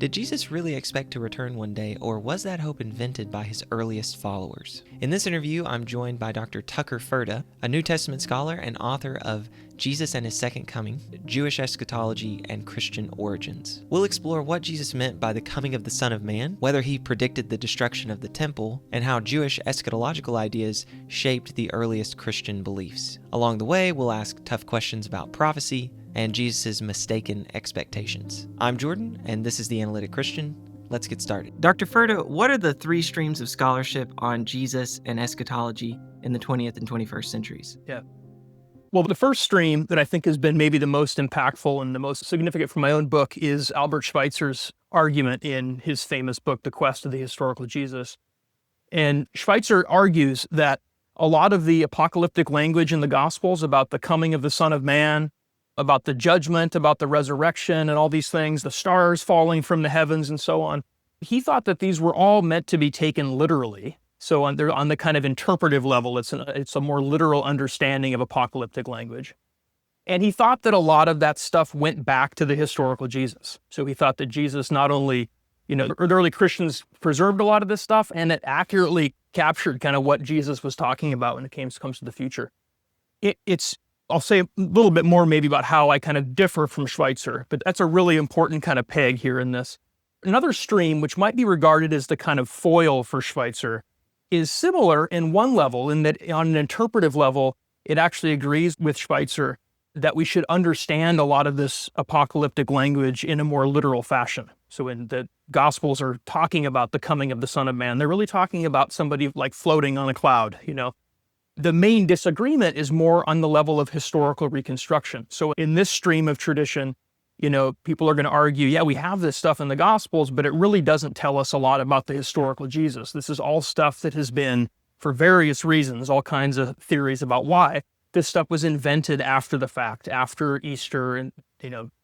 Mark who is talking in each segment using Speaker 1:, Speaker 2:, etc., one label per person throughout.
Speaker 1: Did Jesus really expect to return one day, or was that hope invented by his earliest followers? In this interview, I'm joined by Dr. Tucker Ferda, a New Testament scholar and author of Jesus and His Second Coming, Jewish Eschatology, and Christian Origins. We'll explore what Jesus meant by the coming of the Son of Man, whether he predicted the destruction of the temple, and how Jewish eschatological ideas shaped the earliest Christian beliefs. Along the way, we'll ask tough questions about prophecy and Jesus' mistaken expectations. I'm Jordan, and this is The Analytic Christian. Let's get started. Dr. Ferda, what are the three streams of scholarship on Jesus and eschatology in the 20th and 21st centuries?
Speaker 2: Well, the first stream that I think has been maybe the most impactful and the most significant for my own book is Albert Schweitzer's argument in his famous book, The Quest of the Historical Jesus. And Schweitzer argues that a lot of the apocalyptic language in the Gospels about the coming of the Son of Man, about the judgment, about the resurrection and all these things, the stars falling from the heavens and so on, he thought that these were all meant to be taken literally. So on the kind of interpretive level, it's a more literal understanding of apocalyptic language. And he thought that a lot of that stuff went back to the historical Jesus. So he thought that Jesus not only, the early Christians preserved a lot of this stuff, and it accurately captured kind of what Jesus was talking about when it comes to the future. I'll say a little bit more maybe about how I kind of differ from Schweitzer, but that's a really important kind of peg here in this. Another stream, which might be regarded as the kind of foil for Schweitzer, is similar in one level, in that on an interpretive level, it actually agrees with Schweitzer that we should understand a lot of this apocalyptic language in a more literal fashion. So when the Gospels are talking about the coming of the Son of Man, they're really talking about somebody like floating on a cloud, The main disagreement is more on the level of historical reconstruction. So in this stream of tradition, people are going to argue, yeah, we have this stuff in the Gospels, but it really doesn't tell us a lot about the historical Jesus. This is all stuff that has been, for various reasons, all kinds of theories about why this stuff was invented after the fact, after Easter, and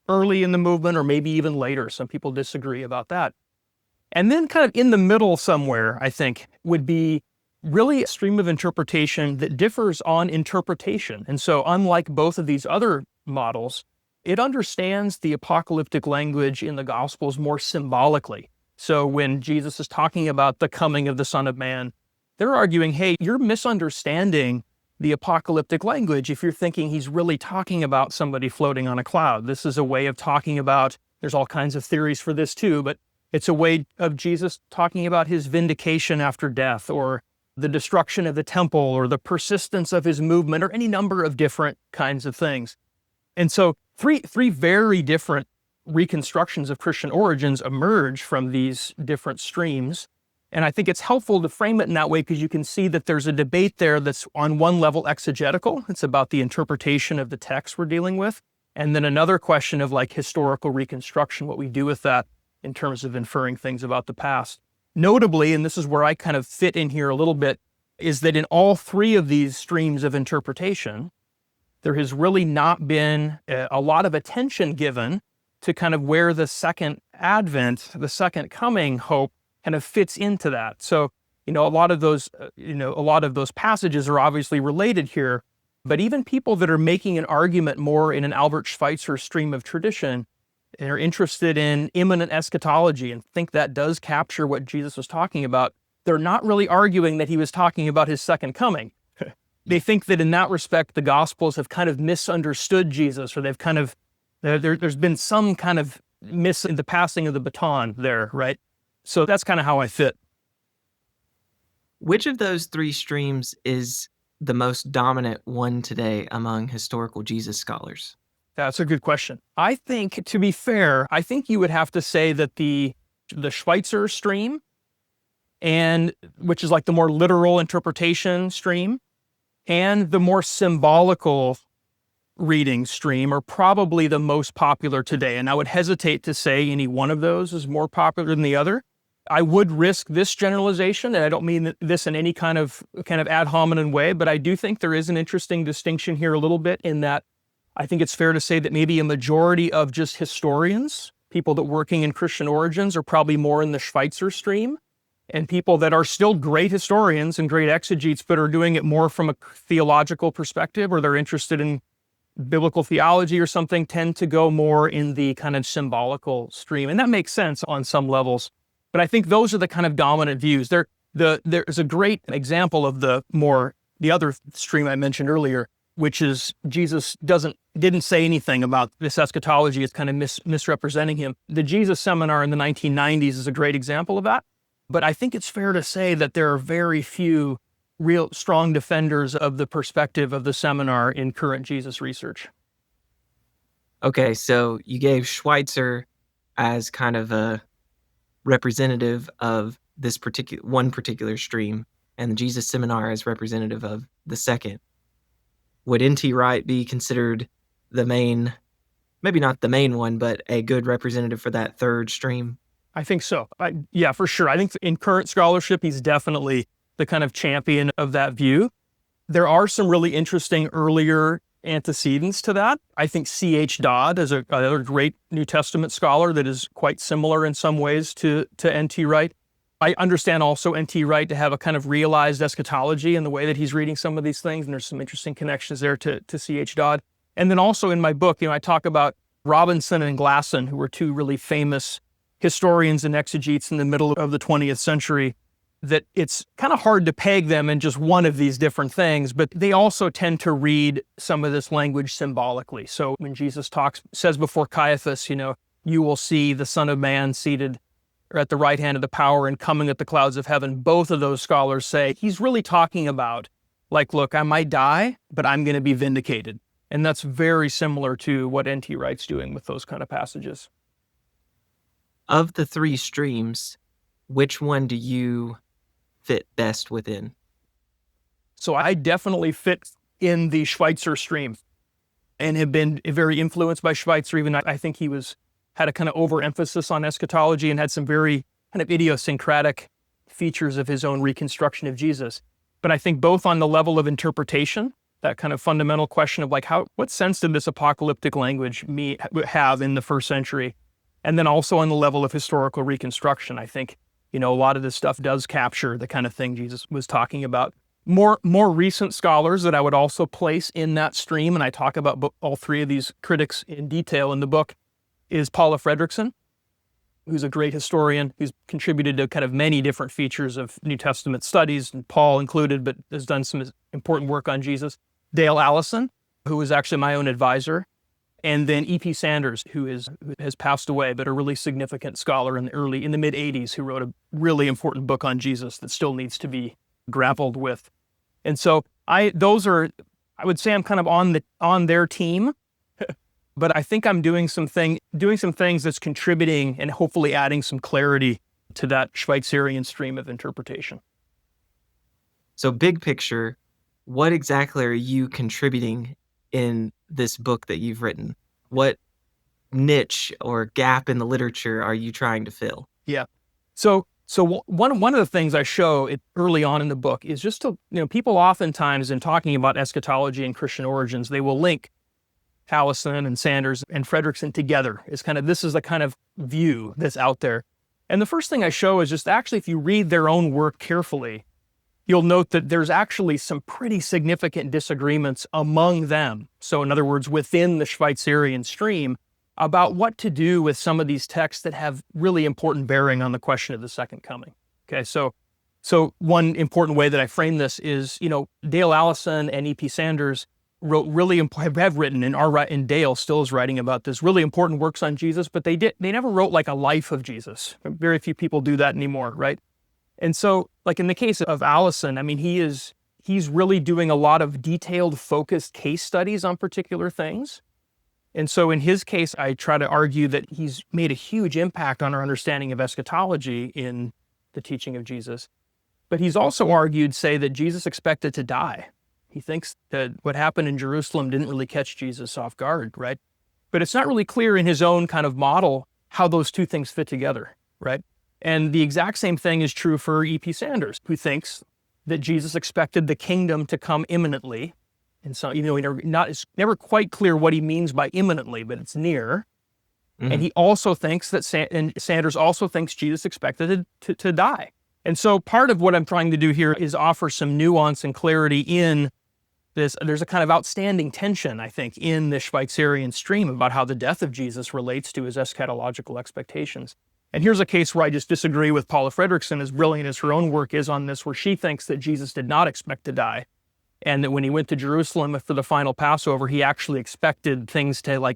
Speaker 2: early in the movement, or maybe even later. Some people disagree about that. And then kind of in the middle somewhere, I think, would be really a stream of interpretation that differs on interpretation. And so unlike both of these other models, it understands the apocalyptic language in the Gospels more symbolically. So when Jesus is talking about the coming of the Son of Man, they're arguing, hey, you're misunderstanding the apocalyptic language if you're thinking he's really talking about somebody floating on a cloud. This is a way of talking about, there's all kinds of theories for this too, but it's a way of Jesus talking about his vindication after death, or the destruction of the temple, or the persistence of his movement, or any number of different kinds of things. And so three very different reconstructions of Christian origins emerge from these different streams. And I think it's helpful to frame it in that way because you can see that there's a debate there that's on one level exegetical. It's about the interpretation of the text we're dealing with. And then another question of like historical reconstruction, what we do with that in terms of inferring things about the past. Notably, and this is where I kind of fit in here a little bit, is that in all three of these streams of interpretation, there has really not been a lot of attention given to kind of where the second advent, the second coming hope kind of fits into that. So, a lot of those passages are obviously related here, but even people that are making an argument more in an Albert Schweitzer stream of tradition and are interested in imminent eschatology and think that does capture what Jesus was talking about, they're not really arguing that he was talking about his second coming. They think that in that respect, the Gospels have kind of misunderstood Jesus, or they've kind of, there's been some kind of miss in the passing of the baton there, right? So that's kind of how I fit.
Speaker 1: Which of those three streams is the most dominant one today among historical Jesus scholars?
Speaker 2: That's a good question. I think, to be fair, I think you would have to say that the Schweitzer stream, and which is like the more literal interpretation stream, and the more symbolical reading stream are probably the most popular today. And I would hesitate to say any one of those is more popular than the other. I would risk this generalization, and I don't mean this in any kind of ad hominem way, but I do think there is an interesting distinction here a little bit in that I think it's fair to say that maybe a majority of just historians, people that working in Christian origins, are probably more in the Schweitzer stream, and people that are still great historians and great exegetes, but are doing it more from a theological perspective, or they're interested in biblical theology or something tend to go more in the kind of symbolical stream. And that makes sense on some levels. But I think those are the kind of dominant views. There's a great example of the other stream I mentioned earlier, which is Jesus didn't say anything about this eschatology. It's kind of misrepresenting him. The Jesus seminar in the 1990s is a great example of that. But I think it's fair to say that there are very few real strong defenders of the perspective of the seminar in current Jesus research.
Speaker 1: Okay, so you gave Schweitzer as kind of a representative of this particular stream, and the Jesus seminar as representative of the second. Would N.T. Wright be considered the main, maybe not the main one, but a good representative for that third stream?
Speaker 2: I think so. Yeah, for sure. I think in current scholarship, he's definitely the kind of champion of that view. There are some really interesting earlier antecedents to that. I think C.H. Dodd is another great New Testament scholar that is quite similar in some ways to N.T. Wright. I understand also N.T. Wright to have a kind of realized eschatology in the way that he's reading some of these things, and there's some interesting connections there to C.H. Dodd. And then also in my book, I talk about Robinson and Glasson, who were two really famous historians and exegetes in the middle of the 20th century, that it's kind of hard to peg them in just one of these different things, but they also tend to read some of this language symbolically. So when Jesus says before Caiaphas, you will see the Son of Man seated or at the right hand of the power and coming at the clouds of heaven, both of those scholars say he's really talking about, like, look, I might die, but I'm going to be vindicated. And that's very similar to what N.T. Wright's doing with those kind of passages.
Speaker 1: Of the three streams, which one do you fit best within?
Speaker 2: So I definitely fit in the Schweitzer stream and have been very influenced by Schweitzer. Even I think he had a kind of overemphasis on eschatology and had some very kind of idiosyncratic features of his own reconstruction of Jesus. But I think both on the level of interpretation, that kind of fundamental question of what sense did this apocalyptic language have in the first century? And then also on the level of historical reconstruction, I think, a lot of this stuff does capture the kind of thing Jesus was talking about. More recent scholars that I would also place in that stream, and I talk about all three of these critics in detail in the book, is Paula Fredrickson, who's a great historian who's contributed to kind of many different features of New Testament studies, and Paul included, but has done some important work on Jesus. Dale Allison, who was actually my own advisor, and then E.P. Sanders, who has passed away, but a really significant scholar in the mid-'80s who wrote a really important book on Jesus that still needs to be grappled with. And so I would say I'm kind of on their team, but I think I'm doing some things that's contributing and hopefully adding some clarity to that Schweitzerian stream of interpretation.
Speaker 1: So big picture, what exactly are you contributing in this book that you've written? What niche or gap in the literature are you trying to fill?
Speaker 2: Yeah. So one of the things I show early on in the book is just to, people oftentimes in talking about eschatology and Christian origins, they will link Allison and Sanders and Fredrickson together. This is the kind of view that's out there. And the first thing I show is just actually, if you read their own work carefully, you'll note that there's actually some pretty significant disagreements among them. So in other words, within the Schweitzerian stream, about what to do with some of these texts that have really important bearing on the question of the second coming. Okay, so one important way that I frame this is, Dale Allison and E.P. Sanders have written, and Dale still is writing about this, really important works on Jesus, but they never wrote like a life of Jesus. Very few people do that anymore, right? And so, like in the case of Allison, he's really doing a lot of detailed, focused case studies on particular things. And so in his case, I try to argue that he's made a huge impact on our understanding of eschatology in the teaching of Jesus. But he's also argued, say, that Jesus expected to die. He thinks that what happened in Jerusalem didn't really catch Jesus off guard, right? But it's not really clear in his own kind of model how those two things fit together, right? And the exact same thing is true for E.P. Sanders, who thinks that Jesus expected the kingdom to come imminently. And so, it's never quite clear what he means by imminently, but it's near. Mm-hmm. And he also thinks that, Sanders also thinks Jesus expected to die. And so part of what I'm trying to do here is offer some nuance and clarity in there's a kind of outstanding tension, I think, in the Schweitzerian stream about how the death of Jesus relates to his eschatological expectations. And here's a case where I just disagree with Paula Fredrickson, as brilliant as her own work is on this, where she thinks that Jesus did not expect to die, and that when he went to Jerusalem for the final Passover, he actually expected things to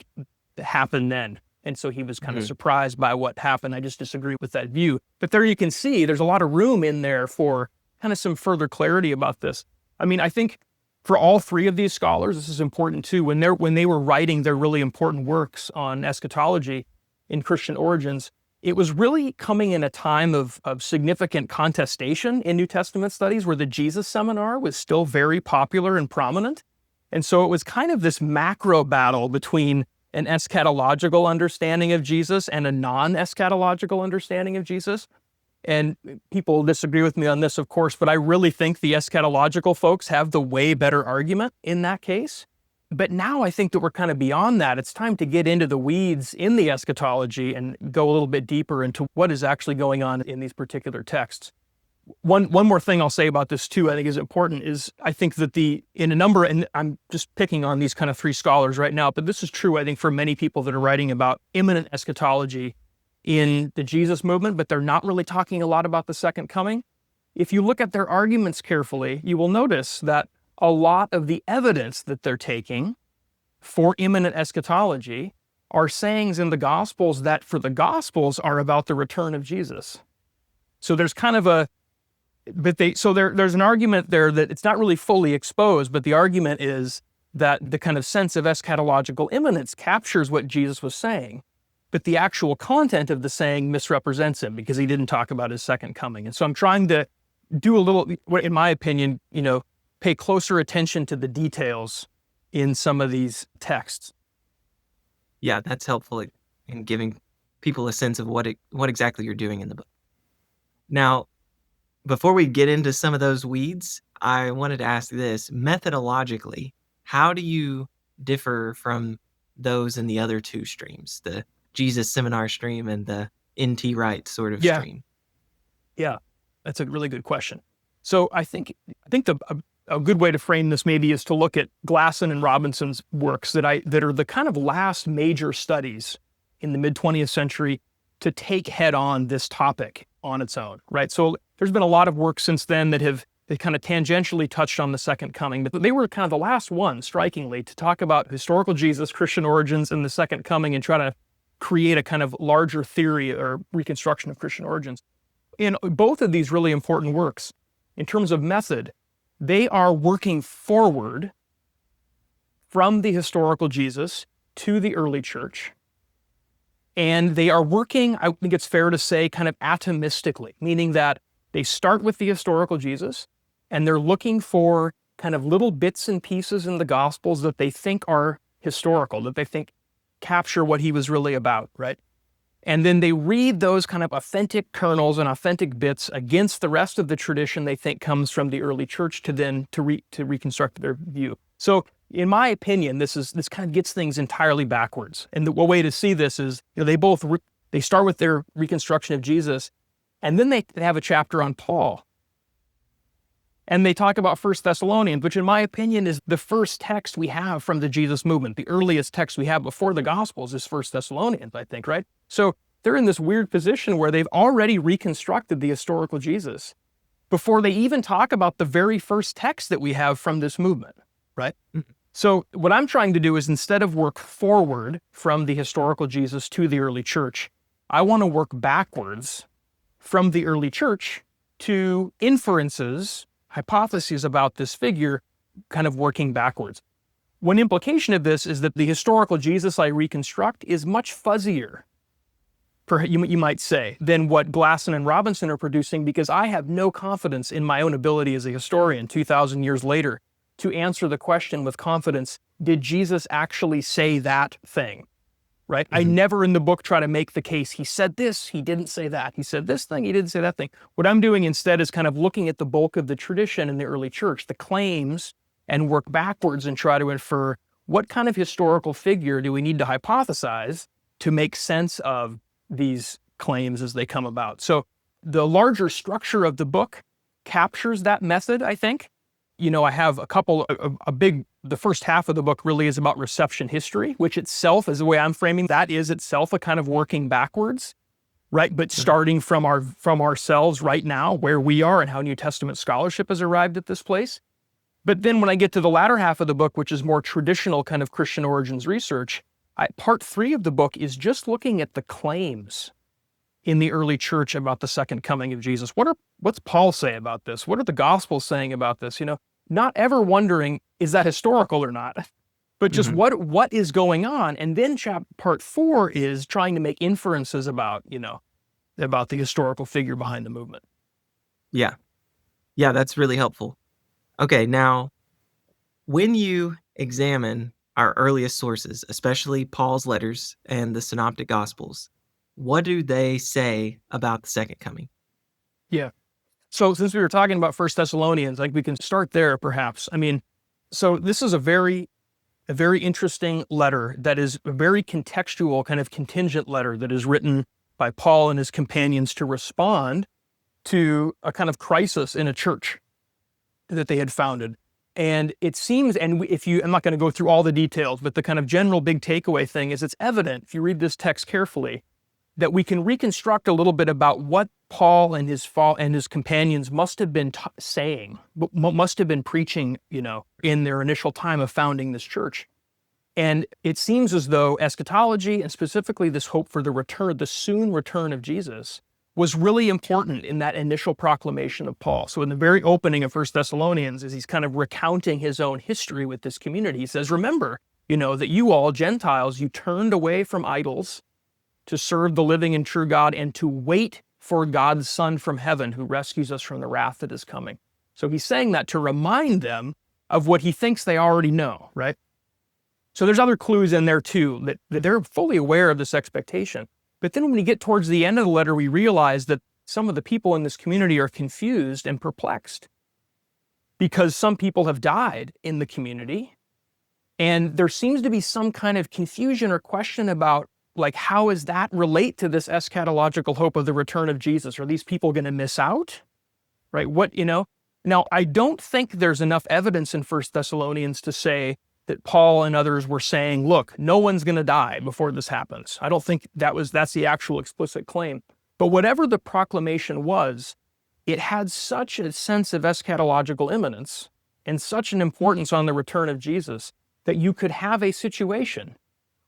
Speaker 2: happen then. And so he was kind of surprised by what happened. I just disagree with that view. But there you can see there's a lot of room in there for kind of some further clarity about this. I mean, I think for all three of these scholars, this is important too. When they were writing their really important works on eschatology in Christian origins, it was really coming in a time of significant contestation in New Testament studies, where the Jesus seminar was still very popular and prominent. And so it was kind of this macro battle between an eschatological understanding of Jesus and a non-eschatological understanding of Jesus. And people disagree with me on this, of course, but I really think the eschatological folks have the way better argument in that case. But now I think that we're kind of beyond that. It's time to get into the weeds in the eschatology and go a little bit deeper into what is actually going on in these particular texts. One more thing I'll say about this too, I think is important, is I think that and I'm just picking on these kind of three scholars right now, but this is true, I think, for many people that are writing about imminent eschatology in the Jesus movement, but they're not really talking a lot about the second coming. If you look at their arguments carefully, you will notice that a lot of the evidence that they're taking for imminent eschatology are sayings in the Gospels that for the Gospels are about the return of Jesus. So there's kind of there's an argument there that it's not really fully exposed, but the argument is that the kind of sense of eschatological imminence captures what Jesus was saying, but the actual content of the saying misrepresents him because he didn't talk about his second coming. And so I'm trying to do a little, in my opinion, pay closer attention to the details in some of these texts.
Speaker 1: Yeah, that's helpful in giving people a sense of what exactly you're doing in the book. Now, before we get into some of those weeds, I wanted to ask this. Methodologically, how do you differ from those in the other two streams, the Jesus seminar stream and the N.T. Wright sort of stream?
Speaker 2: Yeah, that's a really good question. So I think a good way to frame this maybe is to look at Glasson and Robinson's works that are the kind of last major studies in the mid-20th century to take head on this topic on its own, right? So there's been a lot of work since then that kind of tangentially touched on the second coming, but they were kind of the last ones, strikingly, to talk about historical Jesus, Christian origins, and the second coming, and try to create a kind of larger theory or reconstruction of Christian origins. In both of these really important works, in terms of method, they are working forward from the historical Jesus to the early church. And they are working, I think it's fair to say, kind of atomistically, meaning that they start with the historical Jesus, and they're looking for kind of little bits and pieces in the Gospels that they think are historical, that they think capture what he was really about, right? And then they read those kind of authentic kernels and authentic bits against the rest of the tradition they think comes from the early church to reconstruct their view. So in my opinion, this kind of gets things entirely backwards. And the way to see this is, they start with their reconstruction of Jesus, and then they have a chapter on Paul. And they talk about 1 Thessalonians, which in my opinion is the first text we have from the Jesus movement. The earliest text we have before the Gospels is 1 Thessalonians, I think, right? So they're in this weird position where they've already reconstructed the historical Jesus before they even talk about the very first text that we have from this movement, right? Mm-hmm. So what I'm trying to do is, instead of work forward from the historical Jesus to the early church, I want to work backwards from the early church to inferences, hypotheses about this figure, kind of working backwards. One implication of this is that the historical Jesus I reconstruct is much fuzzier, you might say, than what Glasson and Robinson are producing, because I have no confidence in my own ability as a historian 2,000 years later to answer the question with confidence, did Jesus actually say that thing? Right? Mm-hmm. I never in the book try to make the case, he said this, he didn't say that. He said this thing, he didn't say that thing. What I'm doing instead is kind of looking at the bulk of the tradition in the early church, the claims, and work backwards and try to infer what kind of historical figure do we need to hypothesize to make sense of these claims as they come about. So the larger structure of the book captures that method, I think. I have the first half of the book really is about reception history, which itself is the way I'm framing that is itself a kind of working backwards, right? But starting from ourselves right now, where we are and how New Testament scholarship has arrived at this place. But then when I get to the latter half of the book, which is more traditional kind of Christian origins research, part 3 of the book is just looking at the claims in the early church about the second coming of Jesus. What's Paul say about this? What are the Gospels saying about this? Not ever wondering, is that historical or not? But just what is going on? And then part 4 is trying to make inferences about the historical figure behind the movement.
Speaker 1: Yeah. Yeah, that's really helpful. Okay, now, when you examine our earliest sources, especially Paul's letters and the Synoptic Gospels, what do they say about the second coming?
Speaker 2: Yeah. So since we were talking about 1 Thessalonians, I think we can start there perhaps. So this is a very interesting letter that is a very contextual, kind of contingent letter that is written by Paul and his companions to respond to a kind of crisis in a church that they had founded. And it seems, I'm not going to go through all the details, but the kind of general big takeaway thing is it's evident, if you read this text carefully, that we can reconstruct a little bit about what Paul and his companions must have been saying, must have been preaching, in their initial time of founding this church. And it seems as though eschatology, and specifically this hope for the soon return of Jesus, was really important in that initial proclamation of Paul. So in the very opening of 1 Thessalonians, as he's kind of recounting his own history with this community, he says, remember, that you all, Gentiles, you turned away from idols to serve the living and true God and to wait for God's Son from heaven who rescues us from the wrath that is coming. So he's saying that to remind them of what he thinks they already know, right? So there's other clues in there too, that they're fully aware of this expectation. But then when we get towards the end of the letter, we realize that some of the people in this community are confused and perplexed because some people have died in the community. And there seems to be some kind of confusion or question about, how does that relate to this eschatological hope of the return of Jesus? Are these people going to miss out? Right? Now, I don't think there's enough evidence in 1 Thessalonians to say that Paul and others were saying, look, no one's going to die before this happens. I don't think that's the actual explicit claim. But whatever the proclamation was, it had such a sense of eschatological imminence and such an importance on the return of Jesus that you could have a situation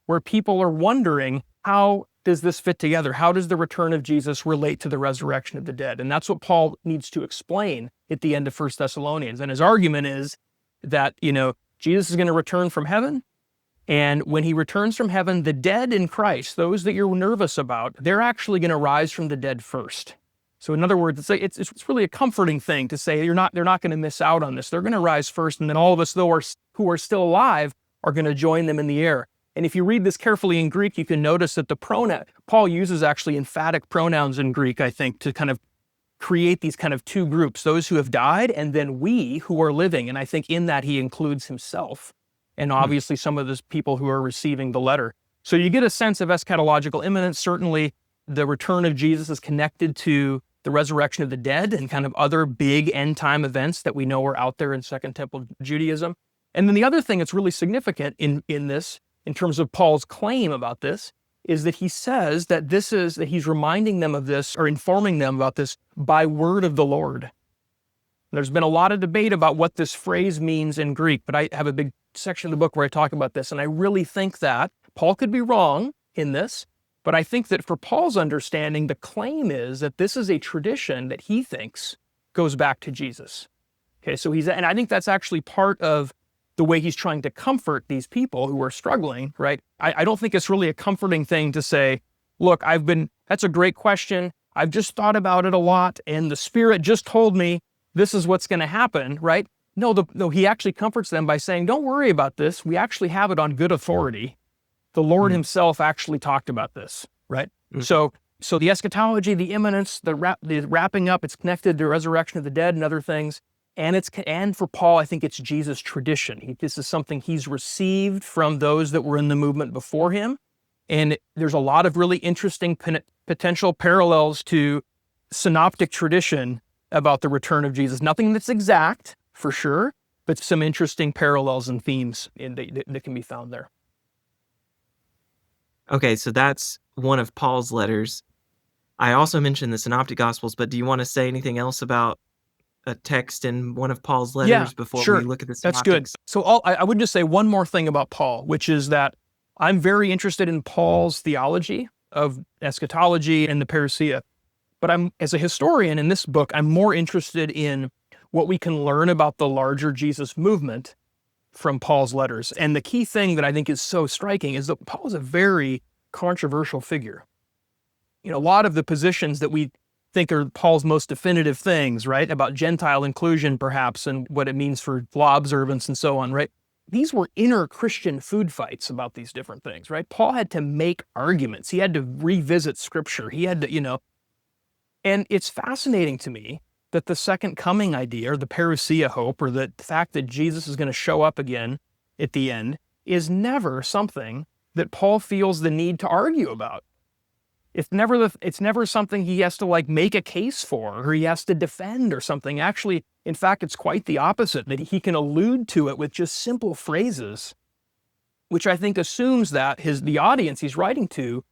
Speaker 2: where people are wondering, how does this fit together? How does the return of Jesus relate to the resurrection of the dead? And that's what Paul needs to explain at the end of 1 Thessalonians. And his argument is that, Jesus is going to return from heaven. And when he returns from heaven, the dead in Christ, those that you're nervous about, they're actually going to rise from the dead first. So in other words, it's really a comforting thing to say they're not going to miss out on this. They're going to rise first, and then all of us who are still alive are going to join them in the air. And if you read this carefully in Greek, you can notice that Paul uses actually emphatic pronouns in Greek, I think, to kind of create these kind of two groups, those who have died and then we who are living. And I think in that he includes himself and obviously some of the people who are receiving the letter. So you get a sense of eschatological imminence. Certainly the return of Jesus is connected to the resurrection of the dead and kind of other big end time events that we know are out there in Second Temple Judaism. And then the other thing that's really significant in this, in terms of Paul's claim about this, is that he says that he's reminding them of this or informing them about this by word of the Lord. There's been a lot of debate about what this phrase means in Greek, but I have a big section of the book where I talk about this, and I really think that Paul could be wrong in this, but I think that for Paul's understanding, the claim is that this is a tradition that he thinks goes back to Jesus. Okay, so and I think that's actually part of the way he's trying to comfort these people who are struggling, right? I don't think it's really a comforting thing to say, look, that's a great question. I've just thought about it a lot, and the Spirit just told me this is what's going to happen, right? No, he actually comforts them by saying, don't worry about this. We actually have it on good authority. The Lord himself actually talked about this, right? Mm-hmm. So the eschatology, the imminence, the wrapping up, it's connected to the resurrection of the dead and other things. And for Paul, I think it's Jesus' tradition. This is something he's received from those that were in the movement before him. And there's a lot of really interesting potential parallels to synoptic tradition about the return of Jesus. Nothing that's exact, for sure, but some interesting parallels and themes that can be found there.
Speaker 1: Okay, so that's one of Paul's letters. I also mentioned the Synoptic Gospels, but do you want to say anything else about a text in one of Paul's letters before we look at the
Speaker 2: That's good.
Speaker 1: Synoptics?
Speaker 2: So I would just say one more thing about Paul, which is that I'm very interested in Paul's theology of eschatology and the parousia. But as a historian in this book, I'm more interested in what we can learn about the larger Jesus movement from Paul's letters. And the key thing that I think is so striking is that Paul is a very controversial figure. A lot of the positions that we think are Paul's most definitive things, right, about Gentile inclusion perhaps and what it means for law observance and so on, right? These were inner Christian food fights about these different things, right? Paul had to make arguments. He had to revisit scripture. He had to, and it's fascinating to me that the second coming idea, or the parousia hope, or the fact that Jesus is going to show up again at the end, is never something that Paul feels the need to argue about. It's never something he has to make a case for, or he has to defend or something. Actually, in fact, it's quite the opposite, that he can allude to it with just simple phrases, which I think assumes that the audience he's writing to,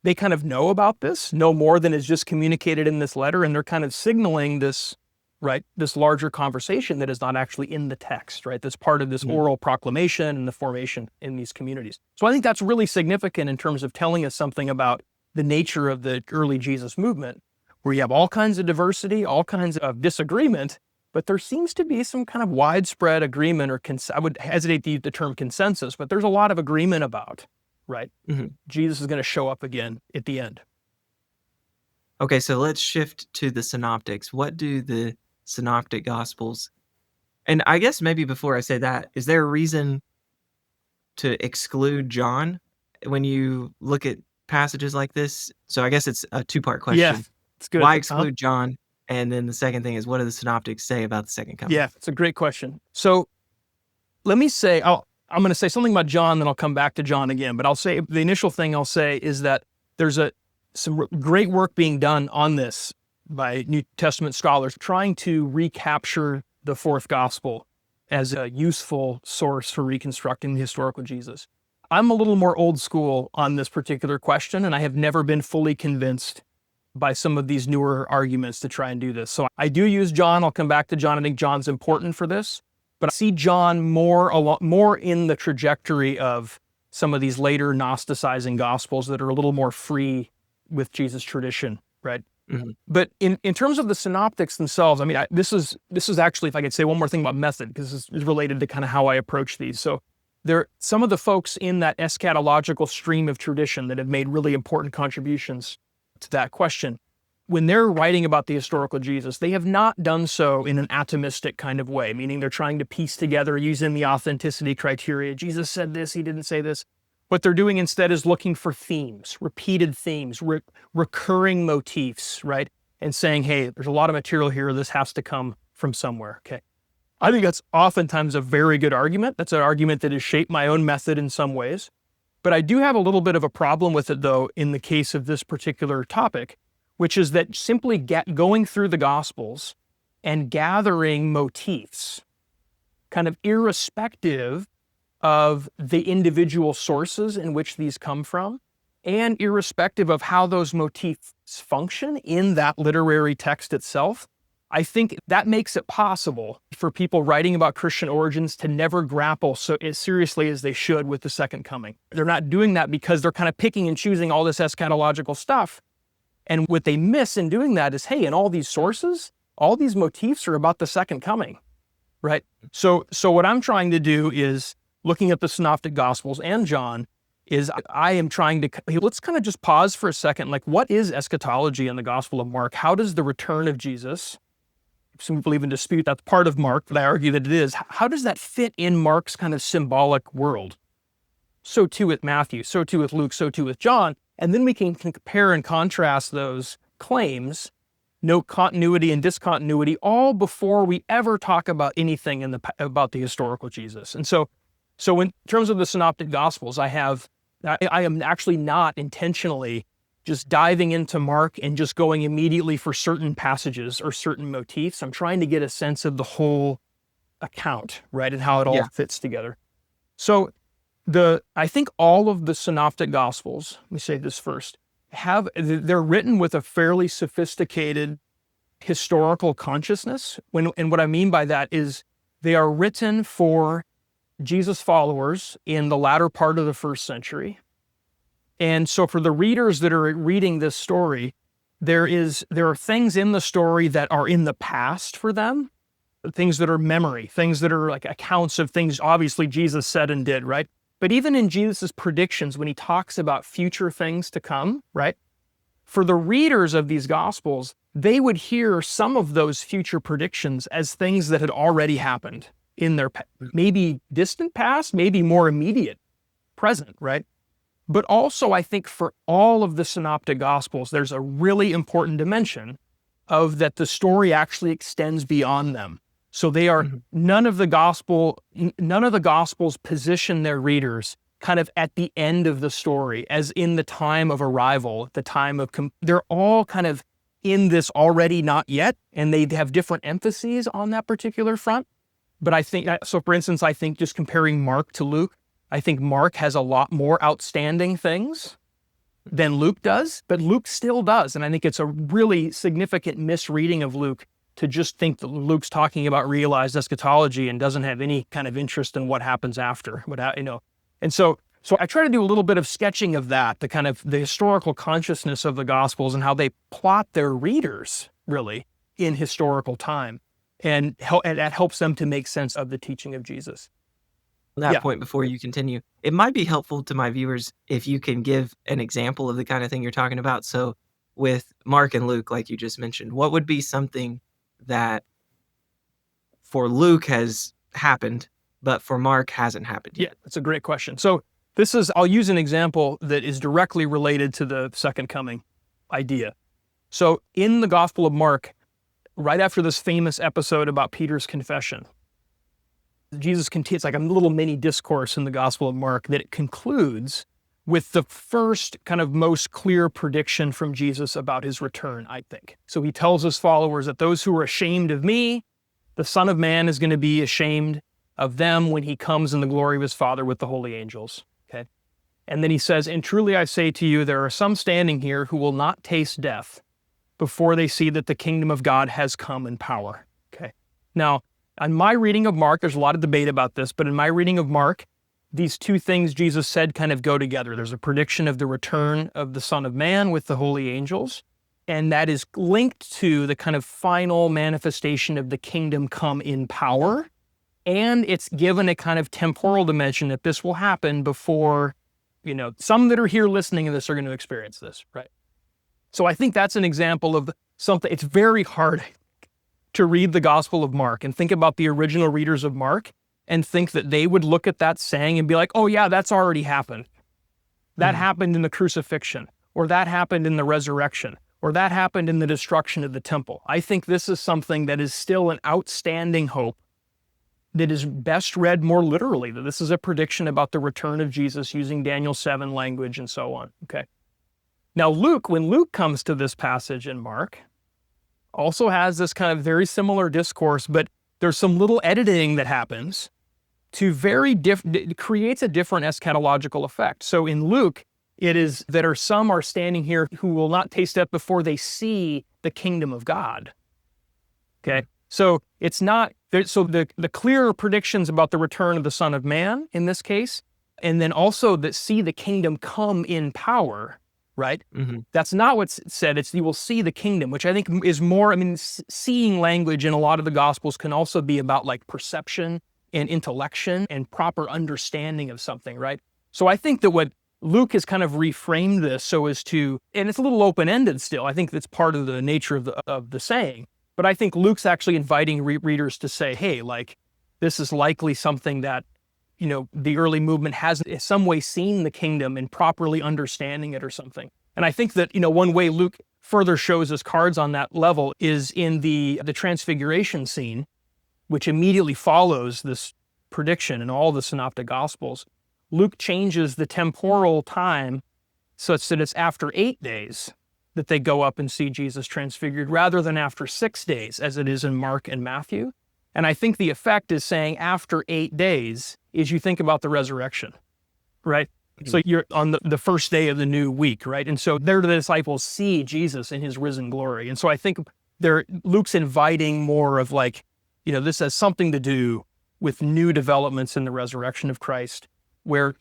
Speaker 2: they kind of know about this, know more than is just communicated in this letter, and they're kind of signaling this, right, this larger conversation that is not actually in the text, right? That's part of this oral proclamation and the formation in these communities. So I think that's really significant in terms of telling us something about the nature of the early Jesus movement, where you have all kinds of diversity, all kinds of disagreement, but there seems to be some kind of widespread agreement, or I would hesitate to use the term consensus, but there's a lot of agreement about, right? Jesus is going to show up again at the end.
Speaker 1: Okay, so let's shift to the Synoptics. What do the Synoptic Gospels, and I guess maybe before I say that, is there a reason to exclude John when you look at passages like this? So I guess it's a two-part question.
Speaker 2: Yeah, it's good.
Speaker 1: Why exclude John? And then the second thing is, what do the Synoptics say about the second coming?
Speaker 2: Yeah, it's a great question. So let me say, I'm going to say something about John, then I'll come back to John again. But I'll say, the initial thing I'll say is that there's some great work being done on this by New Testament scholars, trying to recapture the fourth gospel as a useful source for reconstructing the historical Jesus. I'm a little more old school on this particular question, and I have never been fully convinced by some of these newer arguments to try and do this. So I do use John. I'll come back to John. I think John's important for this, but I see John more in the trajectory of some of these later Gnosticizing gospels that are a little more free with Jesus tradition, right? But in terms of the Synoptics themselves, I mean, this is actually, if I could say one more thing about method, because this is related to kind of how I approach these. So some of the folks in that eschatological stream of tradition that have made really important contributions to that question, when they're writing about the historical Jesus, they have not done so in an atomistic kind of way, meaning they're trying to piece together using the authenticity criteria. Jesus said this, he didn't say this. What they're doing instead is looking for themes, repeated themes, recurring motifs, right? And saying, hey, there's a lot of material here. This has to come from somewhere, okay? I think that's oftentimes a very good argument. That's an argument that has shaped my own method in some ways. But I do have a little bit of a problem with it, though, in the case of this particular topic, which is that simply going through the Gospels and gathering motifs, kind of irrespective of the individual sources in which these come from, and irrespective of how those motifs function in that literary text itself, I think that makes it possible for people writing about Christian origins to never grapple so as seriously as they should with the second coming. They're not doing that because they're kind of picking and choosing all this eschatological stuff. And what they miss in doing that is, hey, in all these sources, all these motifs are about the second coming, right? So what I'm trying to do is, looking at the Synoptic Gospels and John, is I am trying to, let's kind of just pause for a second. Like, what is eschatology in the Gospel of Mark? How does the return of Jesus, some people even dispute that's part of Mark, but I argue that it is, how does that fit in Mark's kind of symbolic world? So too with Matthew, so too with Luke, so too with John. And then we can compare and contrast those claims, no continuity and discontinuity, all before we ever talk about anything about the historical Jesus. And so in terms of the Synoptic Gospels, I am actually not intentionally just diving into Mark and just going immediately for certain passages or certain motifs. I'm trying to get a sense of the whole account, right? And how it all
Speaker 1: Yeah.
Speaker 2: fits together. So I think all of the Synoptic Gospels, let me say this first, they're written with a fairly sophisticated historical consciousness. And what I mean by that is they are written for Jesus followers in the latter part of the first century. And so for the readers that are reading this story, there are things in the story that are in the past for them, things that are memory, things that are like accounts of things obviously Jesus said and did, right? But even in Jesus' predictions, when he talks about future things to come, right? For the readers of these Gospels, they would hear some of those future predictions as things that had already happened in their maybe distant past, maybe more immediate present, right? But also, I think for all of the Synoptic Gospels, there's a really important dimension of that the story actually extends beyond them. So they are none of the Gospels position their readers kind of at the end of the story, as in the time of arrival, the time of they're all kind of in this already not yet, and they have different emphases on that particular front. But I think so. For instance, I think just comparing Mark to Luke, I think Mark has a lot more outstanding things than Luke does, but Luke still does. And I think it's a really significant misreading of Luke to just think that Luke's talking about realized eschatology and doesn't have any kind of interest in what happens after, And so I try to do a little bit of sketching of that, the historical consciousness of the Gospels and how they plot their readers really in historical time. And that helps them to make sense of the teaching of Jesus.
Speaker 1: On that point, before you continue, it might be helpful to my viewers if you can give an example of the kind of thing you're talking about. So with Mark and Luke, like you just mentioned, what would be something that for Luke has happened, but for Mark hasn't happened yet?
Speaker 2: Yeah, that's a great question. So I'll use an example that is directly related to the second coming idea. So in the Gospel of Mark, right after this famous episode about Peter's confession, Jesus continues, like a little mini discourse in the Gospel of Mark that it concludes with the first kind of most clear prediction from Jesus about his return, I think. So he tells his followers that those who are ashamed of me, the Son of Man is going to be ashamed of them when he comes in the glory of his Father with the holy angels. Okay. And then he says, and truly I say to you, there are some standing here who will not taste death before they see that the kingdom of God has come in power. Okay. Now, on my reading of Mark, there's a lot of debate about this, but in my reading of Mark, these two things Jesus said kind of go together. There's a prediction of the return of the Son of Man with the holy angels, and that is linked to the kind of final manifestation of the kingdom come in power, and it's given a kind of temporal dimension that this will happen before, some that are here listening to this are going to experience this, right? So I think that's an example of something. It's very hard to read the Gospel of Mark and think about the original readers of Mark and think that they would look at that saying and be like, oh yeah, that's already happened. That happened in the crucifixion, or that happened in the resurrection, or that happened in the destruction of the temple. I think this is something that is still an outstanding hope that is best read more literally, that this is a prediction about the return of Jesus using Daniel 7 language and so on. Okay. Now Luke, when Luke comes to this passage in Mark, also has this kind of very similar discourse, but there's some little editing that happens to it creates a different eschatological effect. So in Luke, it is that some are standing here who will not taste death before they see the kingdom of God. Okay, so it's not, so the clearer predictions about the return of the Son of Man in this case, and then also that see the kingdom come in power, right? That's not what's said. It's you will see the kingdom, which I think is more, seeing language in a lot of the Gospels can also be about like perception and intellection and proper understanding of something, right? So I think that what Luke has kind of reframed this so as to, and it's a little open-ended still. I think that's part of the nature of the saying. But I think Luke's actually inviting readers to say, hey, like, this is likely something that, the early movement has in some way seen the kingdom and properly understanding it or something. And I think that, one way Luke further shows his cards on that level is in the transfiguration scene, which immediately follows this prediction in all the Synoptic Gospels. Luke changes the temporal time such that it's after 8 days that they go up and see Jesus transfigured rather than after 6 days, as it is in Mark and Matthew. And I think the effect is saying after 8 days is you think about the resurrection, right? So you're on the first day of the new week, right? And so there the disciples see Jesus in his risen glory. And so I think Luke's inviting more of like, this has something to do with new developments in the resurrection of Christ, where,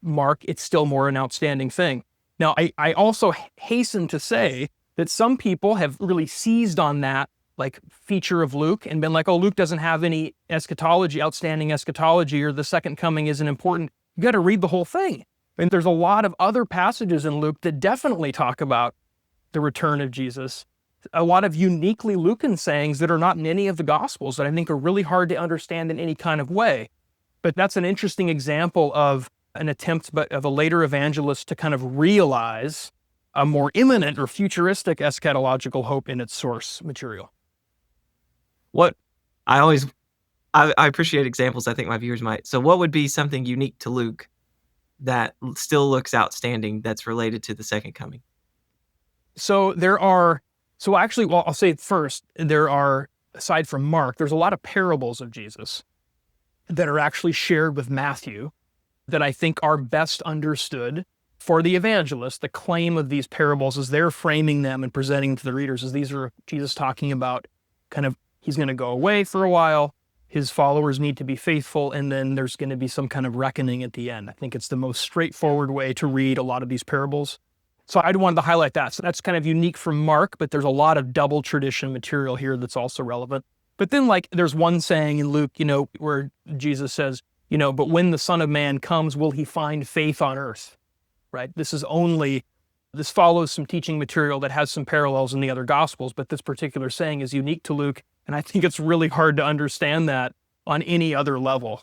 Speaker 2: Mark, it's still more an outstanding thing. Now, I also hasten to say that some people have really seized on that like feature of Luke and been like, oh, Luke doesn't have any eschatology, outstanding eschatology, or the second coming isn't important. You got to read the whole thing. And there's a lot of other passages in Luke that definitely talk about the return of Jesus. A lot of uniquely Lucan sayings that are not in any of the Gospels that I think are really hard to understand in any kind of way. But that's an interesting example of an attempt of a later evangelist to kind of realize a more imminent or futuristic eschatological hope in its source material.
Speaker 1: What I appreciate examples I think my viewers might. So what would be something unique to Luke that still looks outstanding that's related to the second coming?
Speaker 2: I'll say first, there are, aside from Mark, there's a lot of parables of Jesus that are actually shared with Matthew that I think are best understood for the evangelist. The claim of these parables as they're framing them and presenting to the readers is these are Jesus talking about kind of, he's going to go away for a while, his followers need to be faithful, and then there's going to be some kind of reckoning at the end. I think it's the most straightforward way to read a lot of these parables. So I wanted to highlight that. So that's kind of unique from Mark, but there's a lot of double tradition material here that's also relevant. But then there's one saying in Luke, where Jesus says, but when the Son of Man comes, will he find faith on earth? Right? This follows some teaching material that has some parallels in the other Gospels, but this particular saying is unique to Luke. And I think it's really hard to understand that on any other level,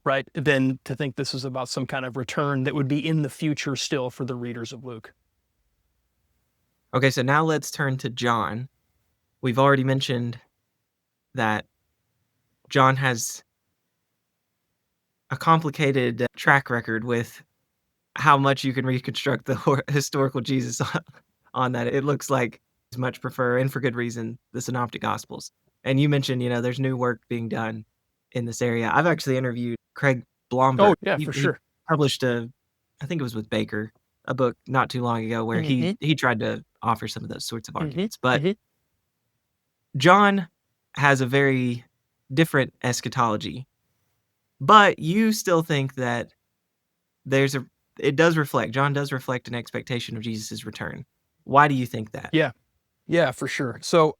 Speaker 2: right, than to think this is about some kind of return that would be in the future still for the readers of Luke.
Speaker 1: Okay, so now let's turn to John. We've already mentioned that John has a complicated track record with how much you can reconstruct the historical Jesus on that. It looks like he's much prefer, and for good reason, the Synoptic Gospels. And you mentioned, there's new work being done in this area. I've actually interviewed Craig Blomberg.
Speaker 2: Oh, yeah, for sure.
Speaker 1: He published I think it was with Baker, a book not too long ago where he tried to offer some of those sorts of arguments. But John has a very different eschatology. But you still think that John does reflect an expectation of Jesus' return. Why do you think that?
Speaker 2: Yeah, for sure. So